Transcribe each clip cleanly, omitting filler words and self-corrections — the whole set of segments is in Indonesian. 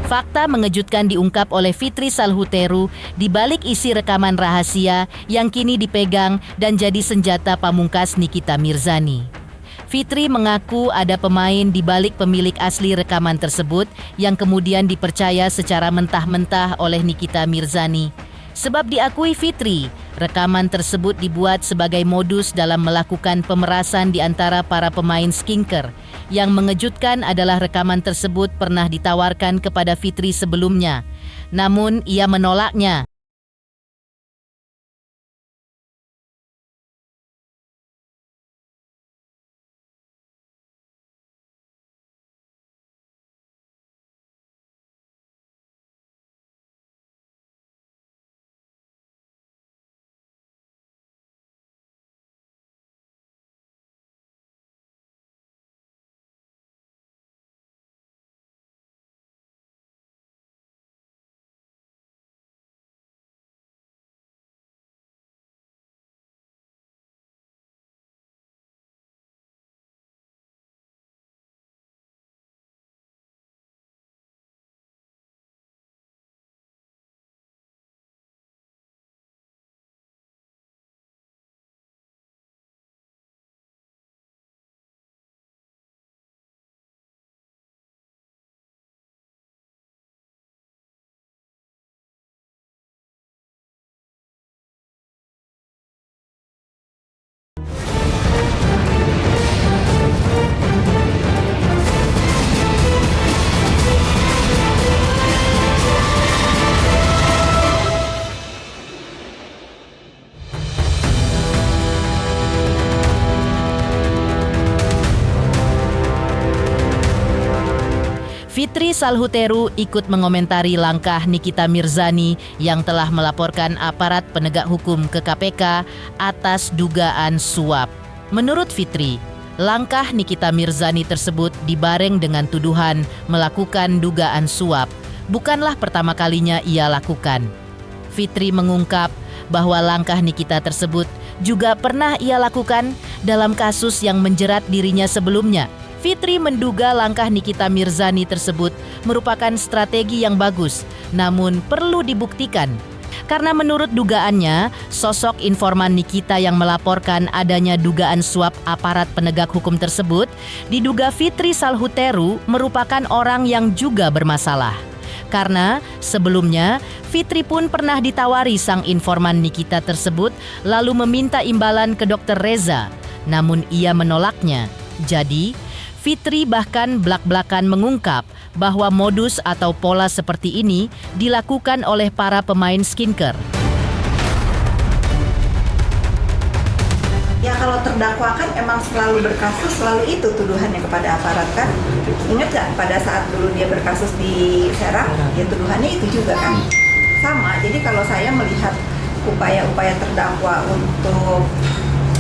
Fakta mengejutkan diungkap oleh Fitri Salhuteru di balik isi rekaman rahasia yang kini dipegang dan jadi senjata pamungkas Nikita Mirzani. Fitri mengaku ada pemain di balik pemilik asli rekaman tersebut yang kemudian dipercaya secara mentah-mentah oleh Nikita Mirzani. Sebab diakui Fitri, rekaman tersebut dibuat sebagai modus dalam melakukan pemerasan di antara para pemain skinker. Yang mengejutkan adalah rekaman tersebut pernah ditawarkan kepada Fitri sebelumnya. Namun ia menolaknya. Fitri Salhuteru ikut mengomentari langkah Nikita Mirzani yang telah melaporkan aparat penegak hukum ke KPK atas dugaan suap. Menurut Fitri, langkah Nikita Mirzani tersebut dibareng dengan tuduhan melakukan dugaan suap. Bukanlah pertama kalinya ia lakukan. Fitri mengungkap bahwa langkah Nikita tersebut juga pernah ia lakukan dalam kasus yang menjerat dirinya sebelumnya. Fitri menduga langkah Nikita Mirzani tersebut merupakan strategi yang bagus, namun perlu dibuktikan. Karena menurut dugaannya, sosok informan Nikita yang melaporkan adanya dugaan suap aparat penegak hukum tersebut, diduga Fitri Salhuteru merupakan orang yang juga bermasalah. Karena sebelumnya, Fitri pun pernah ditawari sang informan Nikita tersebut lalu meminta imbalan ke Dr. Reza, namun ia menolaknya. Jadi, Fitri bahkan belak-belakan mengungkap bahwa modus atau pola seperti ini dilakukan oleh para pemain skinker. Ya kalau terdakwa kan emang selalu berkasus, selalu itu tuduhannya kepada aparat kan. Ingat gak pada saat dulu dia berkasus di Serang, ya tuduhannya itu juga kan. Sama, jadi kalau saya melihat upaya-upaya terdakwa untuk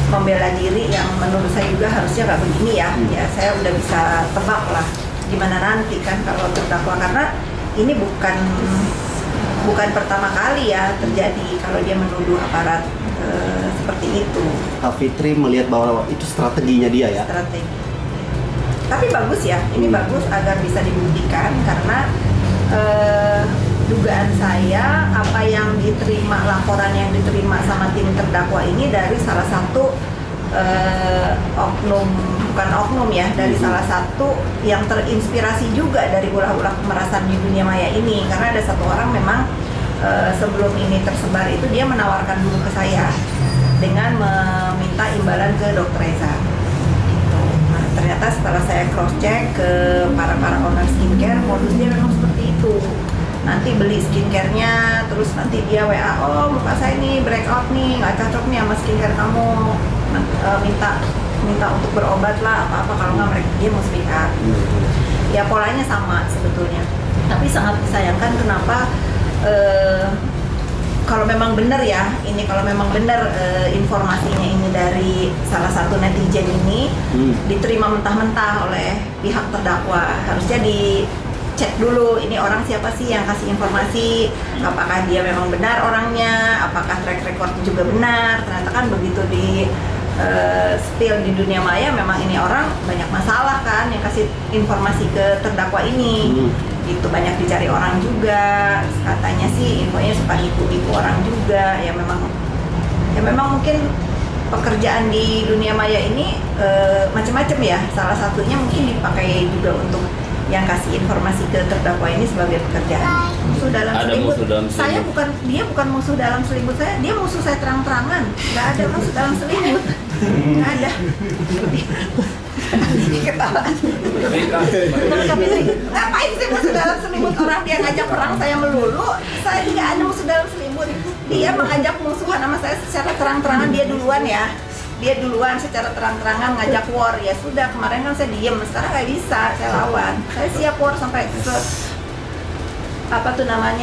membela diri yang menurut saya juga harusnya nggak begini ya. Ya saya udah bisa tebak lah gimana nanti kan kalau terdakwa, karena ini bukan pertama kali ya terjadi kalau dia menuduh aparat seperti itu. Kak Fitri melihat bahwa itu strateginya dia ya? Strategi. Tapi bagus ya, ini bagus agar bisa dibuktikan karena dugaan saya apa yang diterima, laporan yang diterima sama tim terdakwa ini dari salah satu oknum, bukan oknum ya, dari salah satu yang terinspirasi juga dari ulah-ulah pemerasan di dunia maya ini. Karena ada satu orang memang sebelum ini tersebar itu dia menawarkan dulu ke saya dengan meminta imbalan ke Dr. Reza. Gitu. Nah, ternyata setelah saya cross check ke para owner skincare, modusnya memang seperti itu. Nanti beli skincare-nya, terus nanti dia WA, oh muka saya nih breakout nih, nggak cocok nih sama skincare kamu, minta untuk berobat lah, apa-apa, kalau nggak mereka dia mau speak up. Ya polanya sama sebetulnya, tapi sangat disayangkan kenapa kalau memang benar ya, ini kalau memang benar informasinya ini dari salah satu netizen ini diterima mentah-mentah oleh pihak terdakwa, harusnya cek dulu ini orang siapa sih yang kasih informasi, apakah dia memang benar orangnya, apakah track record juga benar. Ternyata kan begitu di spill di dunia maya memang ini orang banyak masalah kan yang kasih informasi ke terdakwa ini. itu banyak dicari orang juga, katanya sih infonya suka nipu orang juga. Ya memang mungkin pekerjaan di dunia maya ini macam-macam ya. Salah satunya mungkin dipakai juga untuk yang kasih informasi ke terdakwa ini sebagai pekerjaan. Musuh dalam selimut. Saya dia bukan musuh dalam selimut saya, dia musuh saya terang-terangan. Nggak ada musuh dalam selimut. Nggak ada. Ketawa. Ngapain sih musuh dalam selimut? Orang dia ngajak perang saya melulu. Saya nggak ada musuh dalam selimut. Dia mengajak musuhan sama saya secara terang-terangan, dia duluan ya. Dia duluan secara terang-terangan ngajak war. Ya sudah, kemarin kan saya diem, sekarang nggak bisa, saya lawan. Saya siap war sampai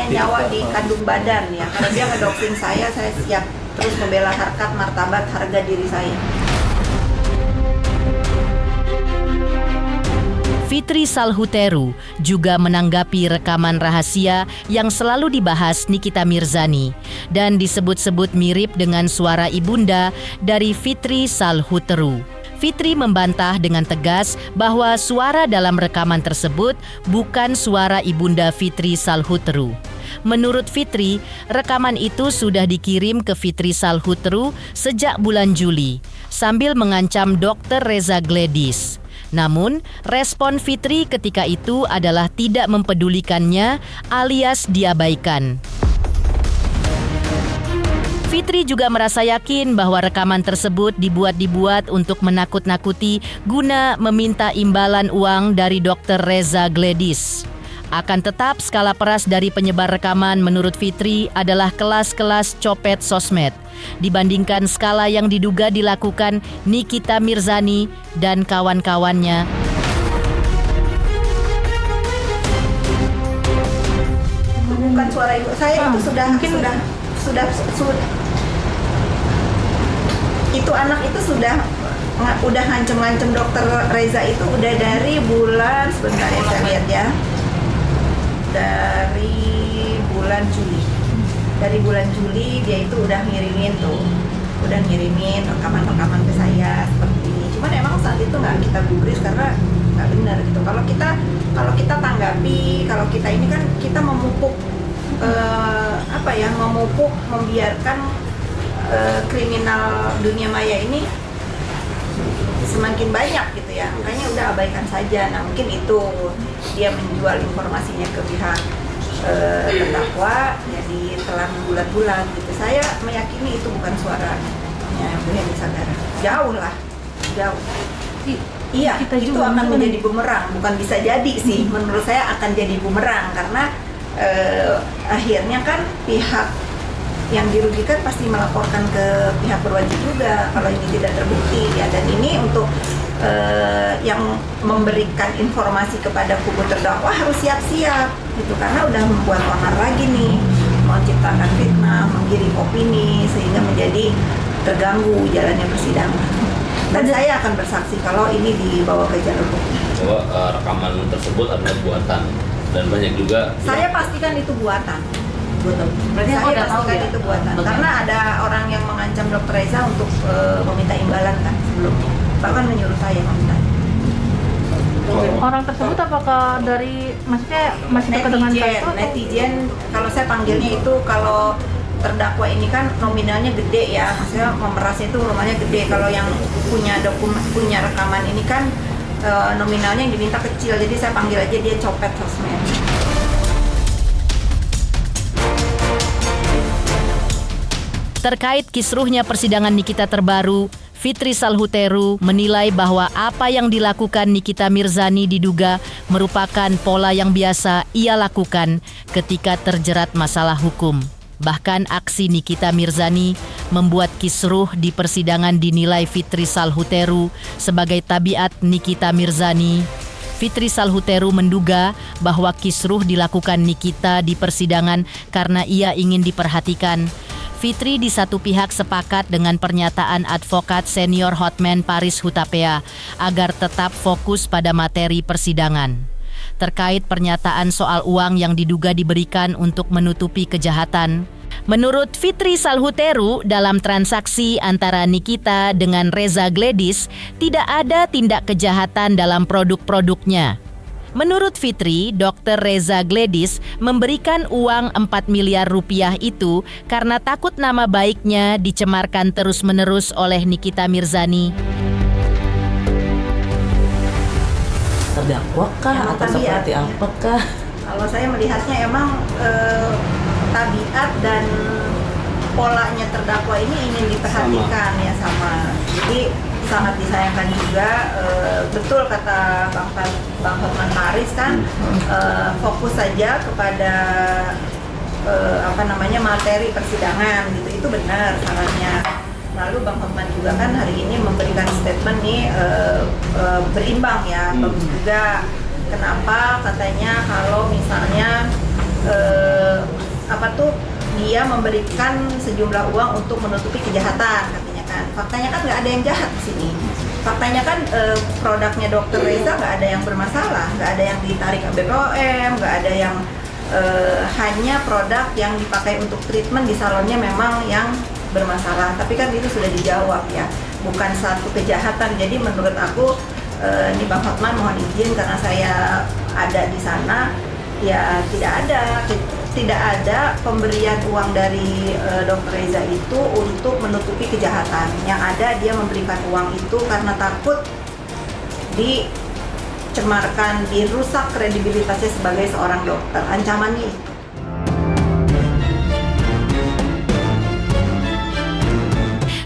nyawa di kandung badan ya. Kalau dia ngedoktrin saya siap terus membela harkat, martabat, harga diri saya. Fitri Salhuteru juga menanggapi rekaman rahasia yang selalu dibahas Nikita Mirzani dan disebut-sebut mirip dengan suara ibunda dari Fitri Salhuteru. Fitri membantah dengan tegas bahwa suara dalam rekaman tersebut bukan suara ibunda Fitri Salhuteru. Menurut Fitri, rekaman itu sudah dikirim ke Fitri Salhuteru sejak bulan Juli sambil mengancam Dr. Reza Gledis. Namun, respon Fitri ketika itu adalah tidak mempedulikannya alias diabaikan. Fitri juga merasa yakin bahwa rekaman tersebut dibuat untuk menakut-nakuti guna meminta imbalan uang dari Dr. Reza Gledis. Akan tetap, skala peras dari penyebar rekaman menurut Fitri adalah kelas-kelas copet sosmed dibandingkan skala yang diduga dilakukan Nikita Mirzani dan kawan-kawannya. Bukan suara ibu saya, itu sudah itu anak itu udah ngancem-ngancem Dokter Reza itu udah dari bulan, sebentar ya saya lihat ya, dari bulan Juli dia itu udah ngirimin rekaman-rekaman ke saya seperti ini. Cuman emang saat itu nggak kita gubris karena nggak benar gitu. Kalau kita tanggapi, kalau kita ini kan kita memupuk membiarkan kriminal dunia maya ini semakin banyak gitu ya, makanya udah abaikan saja. Nah mungkin itu dia menjual informasinya ke pihak terdakwa, jadi telah berbulan-bulan gitu. Saya meyakini itu bukan suaranya Bu Heni Sagara, jauh. Iya, itu akan menjadi bumerang, bukan bisa jadi sih. Menurut saya akan jadi bumerang karena akhirnya kan pihak yang dirugikan pasti melaporkan ke pihak berwajib juga kalau ini tidak terbukti ya. Dan ini untuk yang memberikan informasi kepada kubu terdakwa harus siap-siap gitu, karena udah membuat onar lagi nih, menciptakan fitnah, menggiring opini sehingga menjadi terganggu jalannya persidangan. Dan saya akan bersaksi kalau ini dibawa ke jalur hukum. Bahwa rekaman tersebut adalah buatan dan banyak juga. Saya pastikan itu buatan. Berarti saya pastikan itu buatan. Karena ada orang yang mengancam Dr. Reza untuk meminta imbalan kan sebelumnya. Bahkan menyuruh saya meminta. Orang tersebut apakah dari, maksudnya masih dekat dengan kasus? Netizen, kalau saya panggilnya itu, kalau terdakwa ini kan nominalnya gede ya, maksudnya memerasnya itu rumahnya gede. Kalau yang punya rekaman ini kan nominalnya yang diminta kecil, jadi saya panggil aja dia copet sosmed. Terkait kisruhnya persidangan Nikita terbaru, Fitri Salhuteru menilai bahwa apa yang dilakukan Nikita Mirzani diduga merupakan pola yang biasa ia lakukan ketika terjerat masalah hukum. Bahkan aksi Nikita Mirzani membuat kisruh di persidangan dinilai Fitri Salhuteru sebagai tabiat Nikita Mirzani. Fitri Salhuteru menduga bahwa kisruh dilakukan Nikita di persidangan karena ia ingin diperhatikan. Fitri di satu pihak sepakat dengan pernyataan advokat senior Hotman Paris Hutapea agar tetap fokus pada materi persidangan. Terkait pernyataan soal uang yang diduga diberikan untuk menutupi kejahatan, menurut Fitri Salhuteru dalam transaksi antara Nikita dengan Reza Gledis tidak ada tindak kejahatan dalam produk-produknya. Menurut Fitri, Dr. Reza Gledis memberikan uang 4 miliar rupiah itu karena takut nama baiknya dicemarkan terus-menerus oleh Nikita Mirzani. Terdakwa kah Emang atau tabiat, seperti ya. apakah? Kalau saya melihatnya emang tabiat dan polanya terdakwa ini ingin diperhatikan ya sama. Jadi sangat disayangkan juga, betul kata Bang Hotman Paris kan, fokus saja kepada materi persidangan gitu, itu benar sarannya. Lalu Bang Hotman juga kan hari ini memberikan statement nih berimbang ya, bagus juga. Kenapa katanya kalau misalnya dia memberikan sejumlah uang untuk menutupi kejahatan katanya kan. Faktanya kan nggak ada yang jahat di sini. Faktanya kan produknya Dr. Reza nggak ada yang bermasalah, nggak ada yang ditarik ke BPOM, nggak ada yang hanya produk yang dipakai untuk treatment di salonnya memang yang bermasalah. Tapi kan itu sudah dijawab ya, bukan satu kejahatan. Jadi menurut aku ini Bang Hotman mohon izin karena saya ada di sana, ya tidak ada pemberian uang dari Dr. Reza itu untuk menutupi kejahatan. Yang ada dia memberikan uang itu karena takut dicemarkan, dirusak kredibilitasnya sebagai seorang dokter. Ancamannya itu.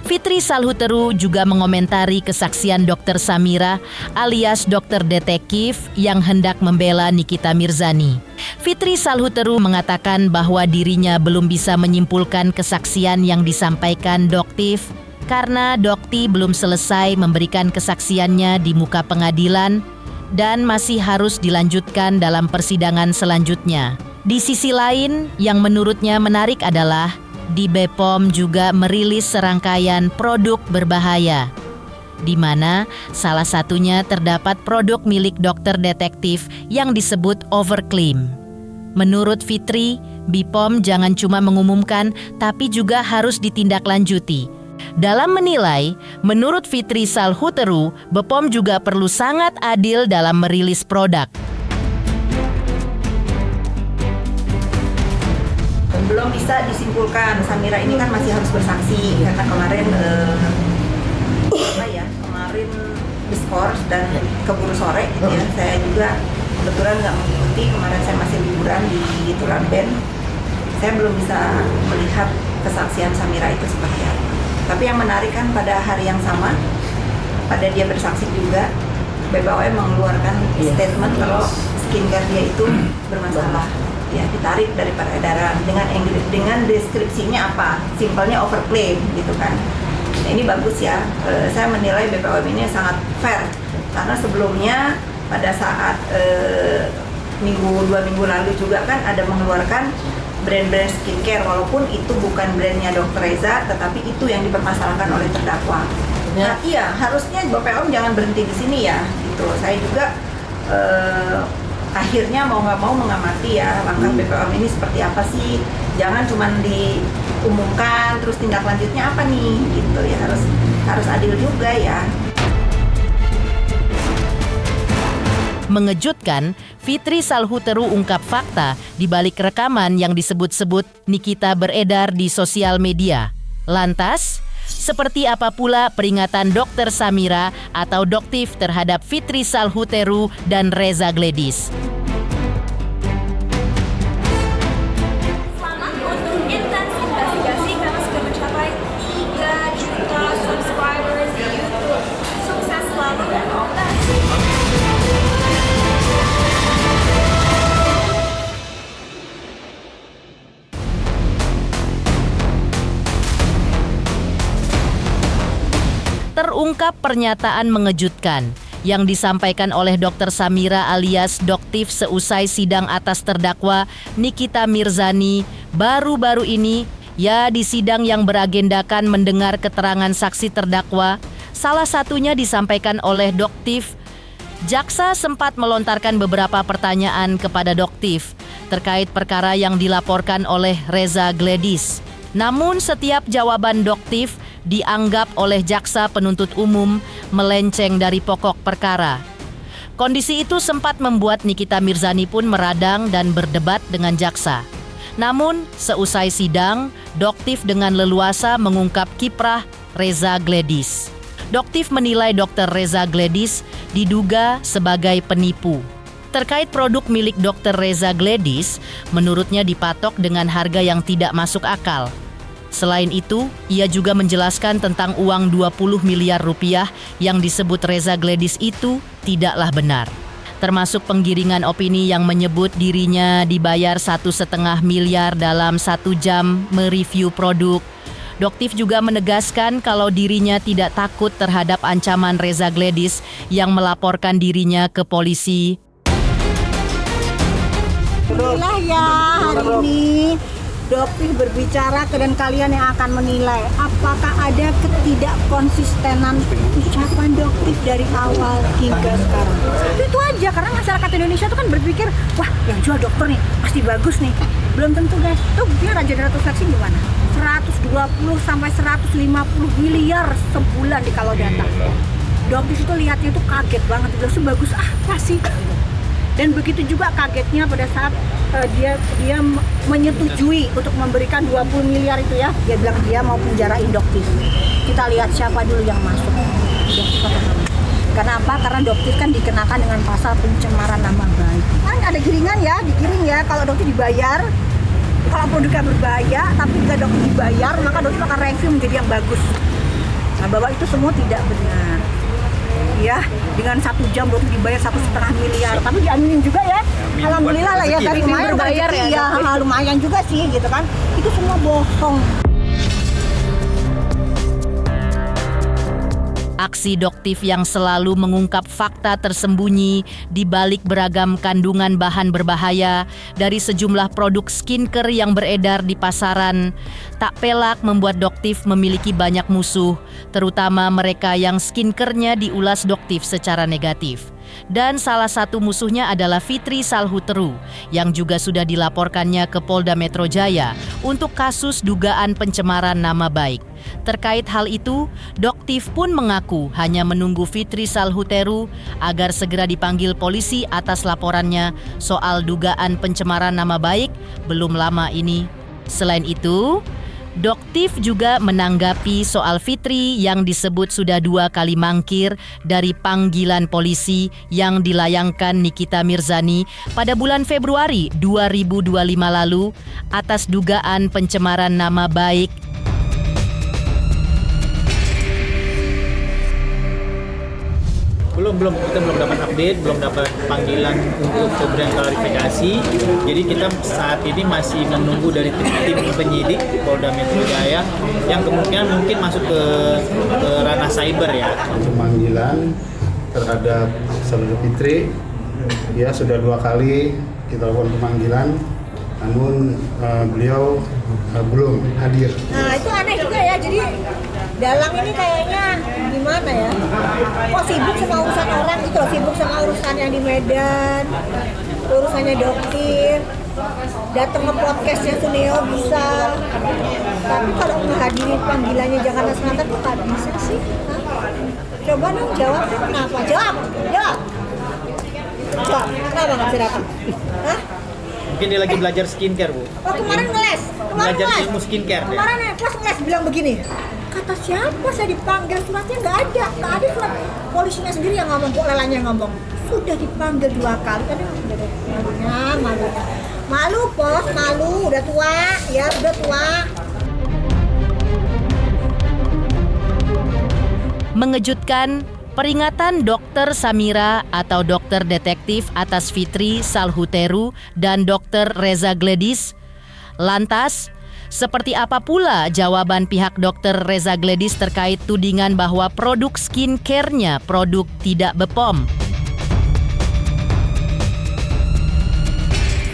Fitri Salhuteru juga mengomentari kesaksian Dr. Samira alias dokter detektif yang hendak membela Nikita Mirzani. Fitri Salhuteru mengatakan bahwa dirinya belum bisa menyimpulkan kesaksian yang disampaikan Doktif karena Dokti belum selesai memberikan kesaksiannya di muka pengadilan dan masih harus dilanjutkan dalam persidangan selanjutnya. Di sisi lain, yang menurutnya menarik adalah di BPOM juga merilis serangkaian produk berbahaya, di mana salah satunya terdapat produk milik dokter detektif yang disebut overclaim. Menurut Fitri, BPOM jangan cuma mengumumkan tapi juga harus ditindaklanjuti. Dalam menilai, menurut Fitri Salhuteru, BPOM juga perlu sangat adil dalam merilis produk. Belum bisa disimpulkan, Samira ini kan masih harus bersaksi karena kemarin kemarin diskors dan keburu sore gitu ya. Saya juga kebetulan nggak mengikuti, kemarin saya masih liburan di Tulamben. Saya belum bisa melihat kesaksian Samira itu seperti apa. Tapi yang menarik kan pada hari yang sama, pada dia bersaksi juga, BPOM mengeluarkan statement kalau skincare dia itu bermasalah. Ya, ditarik dari peredaran dengan deskripsinya apa? Simpelnya overclaim gitu kan. Nah, ini bagus ya. Saya menilai BPOM ini sangat fair karena sebelumnya pada saat 2 minggu lalu juga kan ada mengeluarkan brand-brand skincare walaupun itu bukan brandnya Dr. Reza, tetapi itu yang dipermasalahkan oleh terdakwa. Nah, iya, harusnya BPOM jangan berhenti di sini ya. Gitu. Saya juga akhirnya mau nggak mau mengamati ya langkah BPOM ini seperti apa sih. Jangan cuma diumumkan terus tindak lanjutnya apa nih gitu ya, harus adil juga ya. Mengejutkan, Fitri Salhuteru ungkap fakta di balik rekaman yang disebut-sebut Nikita beredar di sosial media. Lantas, seperti apa pula peringatan Dr. Samira atau Doktif terhadap Fitri Salhuteru dan Reza Gledis? Selamat untuk Intens Investigasi karena sudah mencapai 3 juta subscribers di YouTube. Sukses selalu dan all the best. Terungkap pernyataan mengejutkan yang disampaikan oleh Dr. Samira alias Doktif seusai sidang atas terdakwa Nikita Mirzani baru-baru ini, ya di sidang yang beragendakan mendengar keterangan saksi terdakwa. Salah satunya disampaikan oleh Doktif. Jaksa sempat melontarkan beberapa pertanyaan kepada Doktif terkait perkara yang dilaporkan oleh Reza Gledis. Namun setiap jawaban Doktif dianggap oleh jaksa penuntut umum melenceng dari pokok perkara. Kondisi itu sempat membuat Nikita Mirzani pun meradang dan berdebat dengan jaksa. Namun, seusai sidang, Doktif dengan leluasa mengungkap kiprah Reza Gledis. Doktif menilai Dr. Reza Gledis diduga sebagai penipu. Terkait produk milik Dr. Reza Gledis, menurutnya dipatok dengan harga yang tidak masuk akal. Selain itu, ia juga menjelaskan tentang uang 20 miliar rupiah yang disebut Reza Gledis itu tidaklah benar. Termasuk penggiringan opini yang menyebut dirinya dibayar 1,5 miliar dalam 1 jam mereview produk. Doktif juga menegaskan kalau dirinya tidak takut terhadap ancaman Reza Gledis yang melaporkan dirinya ke polisi. Inilah ya hari ini Doktif berbicara dan kalian yang akan menilai apakah ada ketidakkonsistenan ucapan Doktif dari awal hingga sekarang. Itu aja, karena masyarakat Indonesia itu kan berpikir, wah yang jual dokter nih pasti bagus nih. Belum tentu guys, tuh dia Raja Ratu Fleksi gimana? 120 sampai 150 miliar sebulan di kalau data. Doktif itu lihatnya itu kaget banget, itu sebagus apa sih? Dan begitu juga kagetnya pada saat dia menyetujui untuk memberikan 20 miliar itu ya. Dia bilang dia mau penjarain Doktif. Kita lihat siapa dulu yang masuk. Doktif atau nama. Karena apa? Karena Doktif kan dikenakan dengan pasal pencemaran nama baik. Kan ada giringan ya, digiring ya. Kalau Doktif dibayar, kalau produknya berbahaya, tapi jika Doktif dibayar, maka Doktif akan review menjadi yang bagus. Nah, bahwa itu semua tidak benar. Ya, dengan 1 jam Doktif dibayar 1,5 miliar, tapi diaminin juga ya. Alhamdulillah lah ya, dari kemarin berbayar ya, lumayan juga sih gitu kan. Itu semua bohong. Aksi Doktif yang selalu mengungkap fakta tersembunyi di balik beragam kandungan bahan berbahaya dari sejumlah produk skincare yang beredar di pasaran tak pelak membuat Doktif memiliki banyak musuh, terutama mereka yang skincare-nya diulas Doktif secara negatif. Dan salah satu musuhnya adalah Fitri Salhuteru yang juga sudah dilaporkannya ke Polda Metro Jaya untuk kasus dugaan pencemaran nama baik. Terkait hal itu, Doktif pun mengaku hanya menunggu Fitri Salhuteru agar segera dipanggil polisi atas laporannya soal dugaan pencemaran nama baik belum lama ini. Selain itu, Doktif juga menanggapi soal Fitri yang disebut sudah 2 kali mangkir dari panggilan polisi yang dilayangkan Nikita Mirzani pada bulan Februari 2025 lalu atas dugaan pencemaran nama baik. Kita belum dapat update, belum dapat panggilan untuk pemberian klarifikasi. Jadi kita saat ini masih menunggu dari tim penyidik Polda Metro Jaya yang kemungkinan mungkin masuk ke ranah cyber ya. Pemanggilan terhadap Saudara Fitri ya sudah 2 kali kita lakukan pemanggilan, namun beliau belum hadir. Nah itu aneh juga ya, jadi Dalang ini kayaknya gimana ya, kok sibuk sama urusan orang gitu, sibuk sama urusan yang di Medan, urusannya Doktif, datang ke podcastnya Suneo bisa, tapi kalau menghadiri panggilannya Jakarta Selatan kok nggak bisa sih? Hah? Coba dong jawab, kenapa? Jawab, kenapa nggak bisa datang? Hah? Mungkin dia lagi belajar skincare, Bu. Oh kemarin ngeles, Belajar ilmu skincare dia. Kemarin pas ngeles bilang begini, kata siapa saya dipanggil, suratnya nggak ada surat polisinya sendiri yang ngomong, kok lelanya ngomong sudah dipanggil 2 kali. Aduh, malu pos, malu, udah tua ya, udah tua. Mengejutkan, peringatan Dr. Samira atau dokter detektif atas Fitri Salhuteru dan Dr. Reza Gledis. Lantas, seperti apa pula jawaban pihak Dr. Reza Gledis terkait tudingan bahwa produk skincare-nya produk tidak BPOM?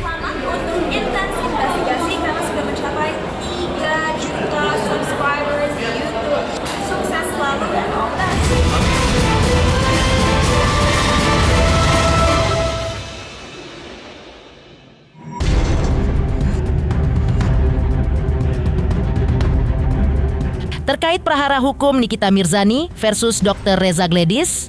Selamat untuk intens investigasi karena sudah mencapai 3 juta subscribers di YouTube. Sukses selalu dan all the best. Terkait prahara hukum Nikita Mirzani versus Dr. Reza Gledis,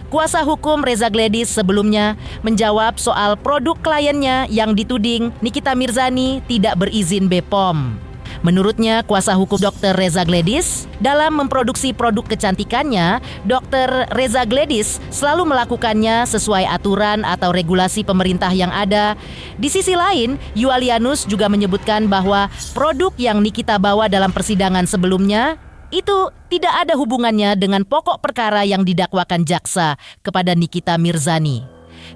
Kuasa hukum Reza Gladys sebelumnya menjawab soal produk kliennya yang dituding Nikita Mirzani tidak berizin BPOM. Menurutnya, kuasa hukum Dr. Reza Gladys, dalam memproduksi produk kecantikannya, Dr. Reza Gladys selalu melakukannya sesuai aturan atau regulasi pemerintah yang ada. Di sisi lain, Yulianus juga menyebutkan bahwa produk yang Nikita bawa dalam persidangan sebelumnya itu tidak ada hubungannya dengan pokok perkara yang didakwakan jaksa kepada Nikita Mirzani.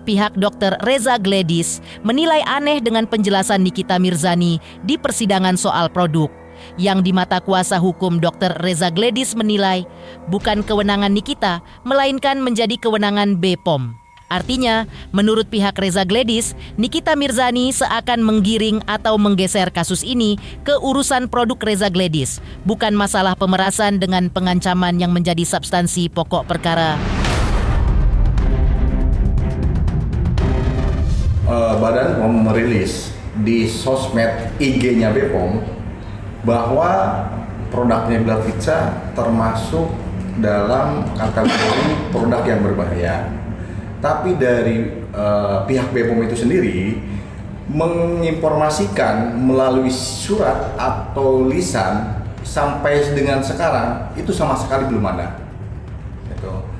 Pihak Dr. Reza Gladys menilai aneh dengan penjelasan Nikita Mirzani di persidangan soal produk. Yang di mata kuasa hukum Dr. Reza Gladys menilai bukan kewenangan Nikita, melainkan menjadi kewenangan BPOM. Artinya, menurut pihak Reza Gladys, Nikita Mirzani seakan menggiring atau menggeser kasus ini ke urusan produk Reza Gladys, bukan masalah pemerasan dengan pengancaman yang menjadi substansi pokok perkara. Badan POM merilis di sosmed IG-nya BPOM bahwa produknya Glavitsa termasuk dalam kategori produk yang berbahaya. Tapi dari pihak BPOM itu sendiri menginformasikan melalui surat atau lisan sampai dengan sekarang itu sama sekali belum ada.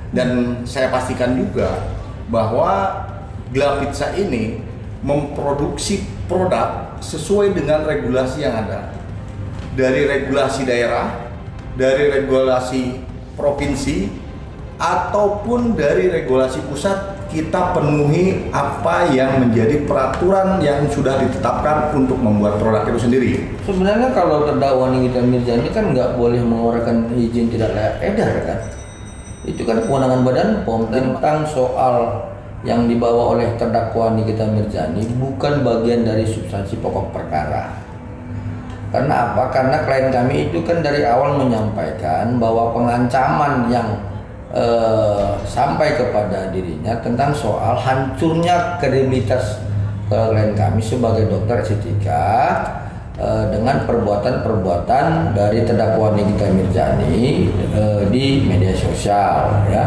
Dan saya pastikan juga bahwa Glavitsa ini memproduksi produk sesuai dengan regulasi yang ada. Dari regulasi daerah, dari regulasi provinsi, ataupun dari regulasi pusat, kita penuhi apa yang menjadi peraturan yang sudah ditetapkan untuk membuat produk itu sendiri. Sebenarnya kalau terdakwa Nikita Mirzani kan nggak boleh mengeluarkan izin tidak layak edar kan. Itu kan kewenangan Badan POM. Tentang soal yang dibawa oleh terdakwa Nikita Mirzani bukan bagian dari substansi pokok perkara. Karena apa? Karena klien kami itu kan dari awal menyampaikan bahwa pengancaman yang sampai kepada dirinya tentang soal hancurnya kredibilitas klien kami sebagai dokter estetika dengan perbuatan-perbuatan dari terdakwa Nikita Mirzani di media sosial, ya.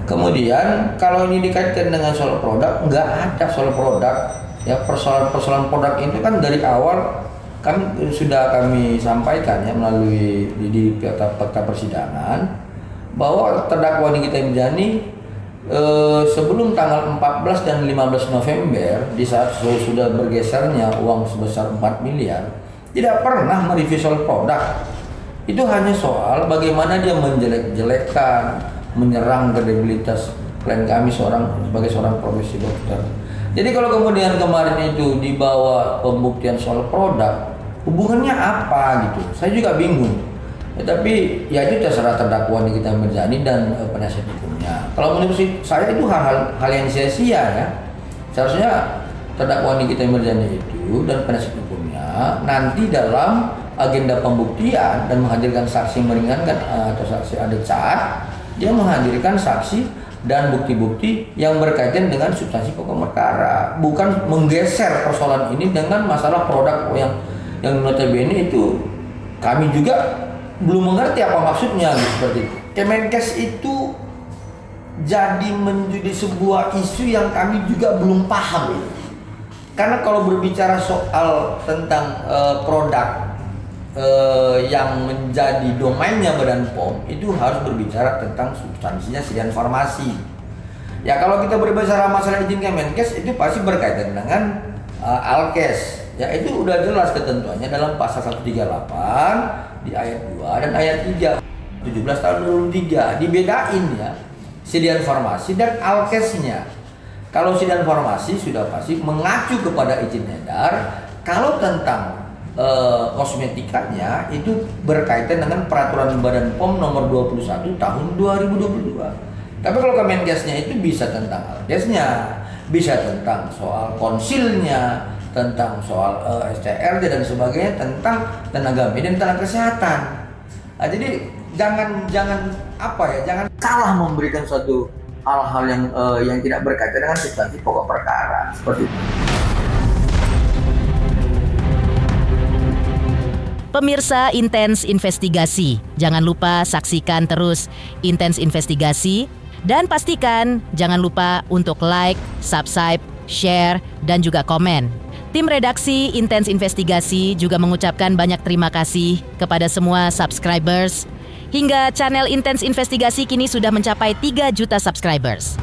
Kemudian kalau ini dikaitkan dengan soal produk, nggak ada soal produk, ya. Persoalan produk itu kan dari awal kami sampaikan ya melalui di fakta persidangan bahwa terdakwa Nikita Mirzani sebelum tanggal 14 dan 15 November di saat sudah bergesernya uang sebesar 4 miliar tidak pernah mereview soal produk. Itu hanya soal bagaimana dia menjelek-jelekkan, menyerang kredibilitas klien kami sebagai seorang profesi dokter. Jadi kalau kemudian kemarin itu dibawa pembuktian soal produk, hubungannya apa gitu? Saya juga bingung. Tapi ya itu terserah terdakwa Nikita Mirzani dan penasihat hukumnya. Kalau menurut saya itu hal yang sia-sia ya. Seharusnya terdakwa Nikita Mirzani itu dan penasihat hukumnya nanti dalam agenda pembuktian dan menghadirkan saksi meringankan atau saksi adat caat, dia menghadirkan saksi dan bukti-bukti yang berkaitan dengan substansi pokok perkara, bukan menggeser persoalan ini dengan masalah produk yang notabene itu kami juga belum mengerti apa maksudnya seperti itu. Kemenkes itu jadi menjadi sebuah isu yang kami juga belum paham. Karena kalau berbicara soal tentang produk yang menjadi domainnya Badan POM itu harus berbicara tentang substansinya sediaan farmasi. Ya kalau kita berbicara masalah izin Kemenkes itu pasti berkaitan dengan Alkes. Ya itu udah jelas ketentuannya dalam pasal 138 di ayat 2 dan ayat 3 17 tahun 2003 dibedain ya sediaan farmasi dan Alkesnya. Kalau sediaan farmasi sudah pasti mengacu kepada izin edar. Kalau tentang kosmetikanya itu berkaitan dengan peraturan Badan POM nomor 21 tahun 2022. Tapi kalau Kemenkesnya itu bisa tentang Alkesnya, bisa tentang soal konsilnya, tentang soal STRD dan sebagainya, tentang tenaga medis dan tenaga kesehatan. Nah, jadi jangan salah memberikan suatu hal-hal yang tidak berkaitan dengan substansi pokok perkara seperti itu. Pemirsa Intens Investigasi, jangan lupa saksikan terus Intens Investigasi Dan pastikan jangan lupa untuk like, subscribe, share, dan juga komen. Tim redaksi Intens Investigasi juga mengucapkan banyak terima kasih kepada semua subscribers. Hingga channel Intens Investigasi kini sudah mencapai 3 juta subscribers.